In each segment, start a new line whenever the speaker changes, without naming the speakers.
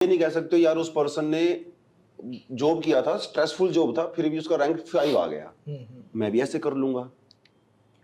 ये नहीं कह सकते यार उस पर्सन ने जॉब किया था, स्ट्रेसफुल जॉब था, फिर भी उसका रैंक 5 आ गया, मैं भी ऐसे कर लूंगा।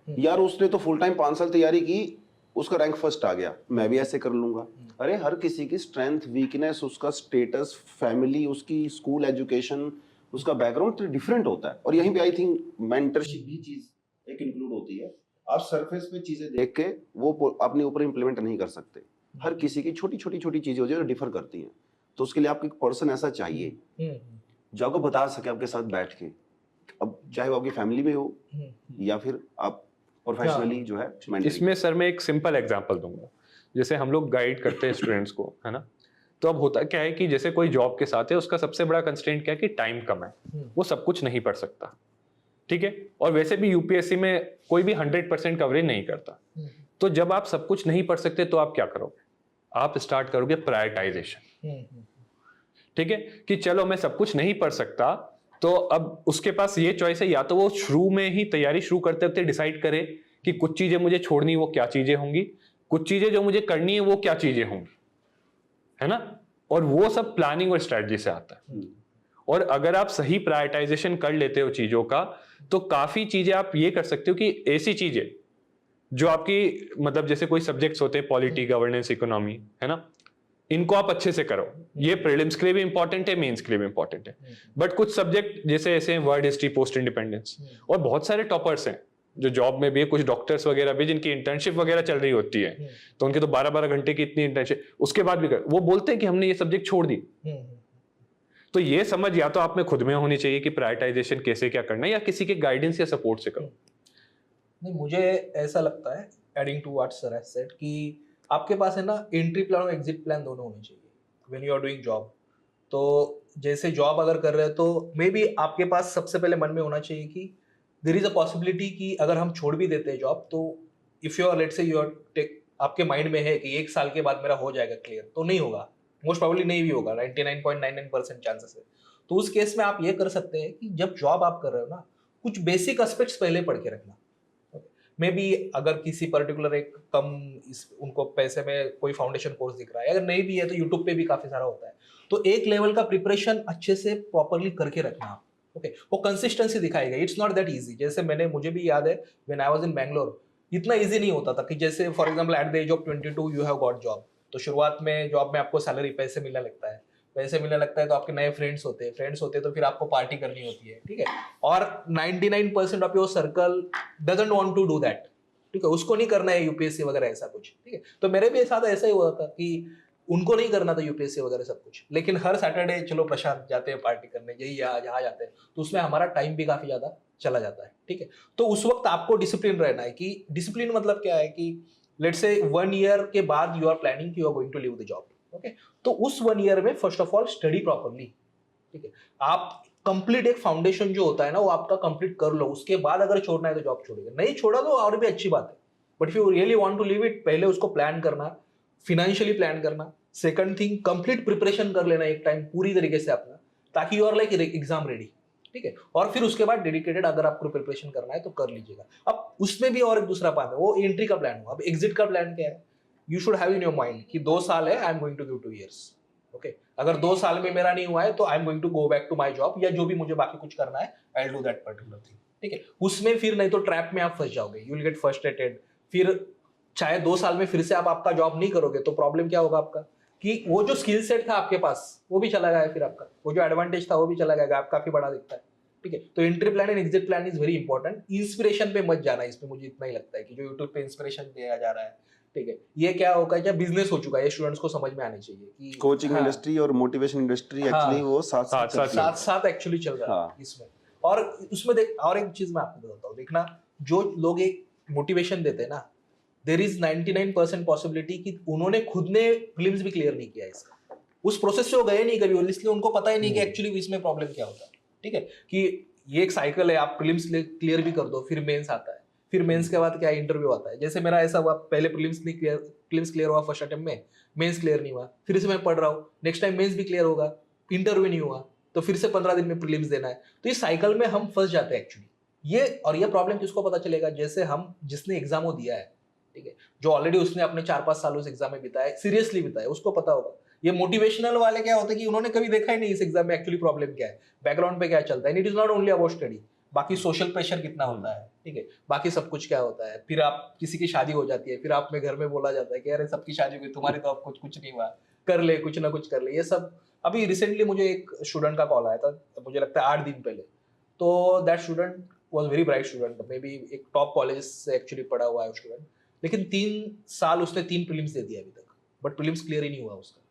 यार उसने तो फुल टाइम 5 साल तैयारी की, उसका रैंक फर्स्ट आ गया, मैं भी ऐसे कर लूंगा। अरे हर किसी की स्ट्रेंथ, वीकनेस, उसका स्टेटस, फैमिली, उसकी स्कूल एजुकेशन, उसका बैकग्राउंड डिफरेंट होता है। और यहीं पे आई थिंक मेंटरशिप भी चीज एक इंक्लूड होती है। आप सरफेस पे चीजें देख के वो अपने ऊपर इंप्लीमेंट नहीं कर सकते। हर किसी की छोटी छोटी छोटी चीजें होती है जो डिफर करती हैं। तो उसके लिए आपको एक पर्सन ऐसा चाहिए जो आपको बता सके आपके साथ बैठ के, अब चाहे वो आपकी फैमिली में हो या फिर आप प्रोफेशनली जो है मेंटरी।
इसमें सर मैं एक सिंपल एग्जांपल दूंगा। जैसे हम लोग गाइड करते हैं स्टूडेंट्स को, है ना, तो अब होता क्या है कि जैसे कोई जॉब के साथ है, उसका सबसे बड़ा कंस्ट्रेंट क्या है कि टाइम कम है, वो सब कुछ नहीं पढ़ सकता, ठीक है। और वैसे भी यूपीएससी में कोई भी 100% कवरेज नहीं करता। तो जब आप सब कुछ नहीं पढ़ सकते तो आप क्या करोगे? आप स्टार्ट करोगे प्रायोरिटाइजेशन, ठीक है, कि चलो मैं सब कुछ नहीं पढ़ सकता, तो अब उसके पास ये चॉइस है, या तो वो शुरू में ही तैयारी शुरू करते वक्त डिसाइड करे कि कुछ चीजें मुझे छोड़नी वो क्या चीजें होंगी, कुछ चीजें जो मुझे करनी है वो क्या चीजें होंगी, है ना। और वो सब प्लानिंग और स्ट्रेटजी से आता है। और अगर आप सही प्रायोरिटाइजेशन कर लेते हो चीजों का, तो काफी चीजें आप ये कर सकते हो कि ऐसी चीजें जो आपकी मतलब जैसे कोई सब्जेक्ट्स होते हैं, पॉलिटी, गवर्नेंस, इकोनॉमी, है ना, इनको आप अच्छे से करो। ये प्रीलिम्स के लिए भी इंपॉर्टेंट है, मेंस के लिए भी इंपॉर्टेंट है। बट कुछ सब्जेक्ट जैसे ऐसे वर्ड हिस्ट्री, पोस्ट इंडिपेंडेंस, और बहुत सारे टॉपर्स हैं जो जॉब में भी है, कुछ डॉक्टर्स वगैरह भी जिनकी इंटर्नशिप वगैरह चल रही होती है, तो उनके तो 12-12 घंटे की इतनी इंटर्नशिप, उसके बाद भी वो बोलते हैं कि हमने ये सब्जेक्ट छोड़ दी। तो ये समझ या तो आप में खुद में होनी चाहिए कि प्रायोरिटाइजेशन कैसे क्या करना है, या किसी के गाइडेंस या सपोर्ट से करो।
नहीं, मुझे ऐसा लगता है, adding to what sir has said, कि आपके पास है ना एंट्री प्लान और एग्जिट प्लान दोनों होने चाहिए when you are doing job. तो जैसे जॉब अगर कर रहे हो तो मे बी आपके पास सबसे पहले मन में होना चाहिए कि देयर इज अ पॉसिबिलिटी कि अगर हम छोड़ भी देते हैं जॉब, तो if you are let's say you are take, आपके माइंड में है कि 1 साल के बाद मेरा हो जाएगा क्लियर, तो नहीं होगा, मोस्ट प्रोबेबली नहीं भी होगा, 99.99% चांसेस है। तो उस केस में आप ये कर सकते हैं कि जब जॉब आप कर रहे हो ना, कुछ बेसिक एस्पेक्ट्स पहले पढ़ के रखना। मे बी अगर किसी पर्टिकुलर एक कम उनको पैसे में कोई फाउंडेशन कोर्स दिख रहा है, अगर नहीं भी है तो यूट्यूब पे भी काफी सारा होता है, तो एक लेवल का प्रिपरेशन अच्छे से प्रॉपरली करके रखना आप। ओके, वो कंसिस्टेंसी दिखाएगा। It's not that easy. जैसे मुझे भी याद है when I was in Bangalore, इतना इजी नहीं होता था कि जैसे for example at the age of 22 you have got job, तो शुरुआत में जॉब में आपको सैलरी, पैसे मिलने लगता है, पैसे मिलने लगता है तो आपके नए फ्रेंड्स होते हैं, तो फिर आपको पार्टी करनी होती है, ठीक है। और 99% of your circle doesn't want to do that, ठीक है, उसको नहीं करना है यूपीएससी वगैरह ऐसा कुछ, ठीक है। तो मेरे भी साथ ऐसा ही हुआ था कि उनको नहीं करना था यूपीएससी वगैरह सब कुछ, लेकिन हर सैटरडे चलो प्रशांत जाते हैं पार्टी करने, यही जहाँ जाते हैं, तो उसमें हमारा टाइम भी काफी ज्यादा चला जाता है, ठीक है। तो उस वक्त आपको डिसिप्लिन रहना है। कि डिसिप्लिन मतलब क्या है कि लेट्स से 1 ईयर के बाद यू आर प्लानिंग कि you are going to leave the job, okay, तो उस 1 ईयर में first of all study properly, ठीक है। आप कंप्लीट एक फाउंडेशन जो होता है ना वो आपका कंप्लीट कर लो, उसके बाद अगर छोड़ना है तो जॉब छोड़ेगा, नहीं छोड़ा तो और भी अच्छी बात है। But if you really want to leave it, पहले उसको प्लान करना, फिनेंशियली प्लान करना। सेकंड थिंग, कंप्लीट प्रिपरेशन कर लेना एक टाइम पूरी तरीके से अपना, ताकि you are like exam ready, ठीक है। और फिर उसके बाद डेडिकेटेड अगर आपको प्रिपरेशन करना है तो कर लीजिएगा। अब उसमें भी और एक दूसरा पार्ट है, वो एंट्री का प्लान हुआ। अब एग्जिट का प्लान क्या है? You should have in your mind कि 2 साल है, I am going to give 2 years, okay. अगर 2 साल में मेरा नहीं हुआ है तो I am going to go back to my job, या जो भी मुझे बाकी कुछ करना है, I will do that particular thing, ठीक है। उसमें फिर नहीं तो ट्रैप में आप फंस जाओगे, यू विल गेट फ्रस्ट्रेटेड। फिर चाहे 2 साल में फिर से आप आपका जॉब नहीं करोगे तो प्रॉब्लम क्या होगा आपका, कि वो जो स्किल सेट था आपके पास वो भी चला गया, फिर आपका वो जो एडवांटेज था वो भी चला गया, आप काफी बड़ा दिखता है, ठीक है। तो entry plan and exit plan is very important. Inspiration पे मत जाना इसमें, मुझे इतना ही लगता है कि जो यूट्यूब पे इंस्पिरेशन दिया जा रहा है, ठीक है, ये क्या होगा, क्या बिजनेस हो चुका है, ये स्टूडेंट्स को समझ में आनी चाहिए कि
कोचिंग इंडस्ट्री और मोटिवेशन इंडस्ट्री एक्चुअली वो
साथ एक्चुअली चल रहा है इसमें। और उसमें देख, और एक चीज मैं आपको बताता हूँ, देखना, जो लोग एक मोटिवेशन देते हैं ना, देयर इज 99% पॉसिबिलिटी कि उन्होंने खुद ने फिल्म्स भी क्लियर नहीं किया इसका, उस प्रोसेस से वो गए नहीं कभी, इसलिए उनको पता ही नहीं कि एक्चुअली इसमें प्रॉब्लम क्या होता है, ठीक है। कि ये एक साइकिल है, आप प्रीलिम्स क्लियर भी कर दो, फिर मेंस आता है, फिर मेंस के बाद क्या इंटरव्यू आता है। जैसे मेरा ऐसा हुआ, पहले प्रीलिम्स क्लियर हुआ फर्स्ट अटेम्प्ट में, मेंस क्लियर नहीं हुआ, फिर से मैं पढ़ रहा हूँ, नेक्स्ट टाइम मेंस भी क्लियर होगा, इंटरव्यू नहीं हुआ, तो फिर से 15 दिन में प्रीलिम्स देना है। तो इस साइकिल में हम फंस जाते हैं एक्चुअली। ये प्रॉब्लम किसको पता चलेगा? जैसे हम, जिसने एग्जाम वो दिया है, ठीक है, जो ऑलरेडी उसने अपने 4-5 साल उस एग्जाम में बिताया, सीरियसली बिताया, उसको पता होगा। ये मोटिवेशनल वाले क्या होते हैं कि उन्होंने कभी देखा ही नहीं इस एग्जाम में एक्चुअली प्रॉब्लम क्या है, बैकग्राउंड पे क्या चलता है। It is not only about study, बाकी सोशल प्रेशर कितना होता है, ठीक है, बाकी सब कुछ क्या होता है। फिर आप किसी की शादी हो जाती है, फिर आप में घर में बोला जाता है कि अरे सबकी शादी हुई, तुम्हारी तो अब कुछ नहीं हुआ, कर ले कुछ ना कुछ कर ले। ये सब अभी रिसेंटली मुझे एक स्टूडेंट का कॉल आया था, मुझे लगता है 8 दिन पहले। तो that student was very bright student, may be एक टॉप कॉलेज से एक्चुअली पढ़ा हुआ है स्टूडेंट, लेकिन 3 साल उसने 3 प्रीलिम्स दे दिया अभी तक, बट प्रीलिम्स क्लियर ही नहीं हुआ उसका।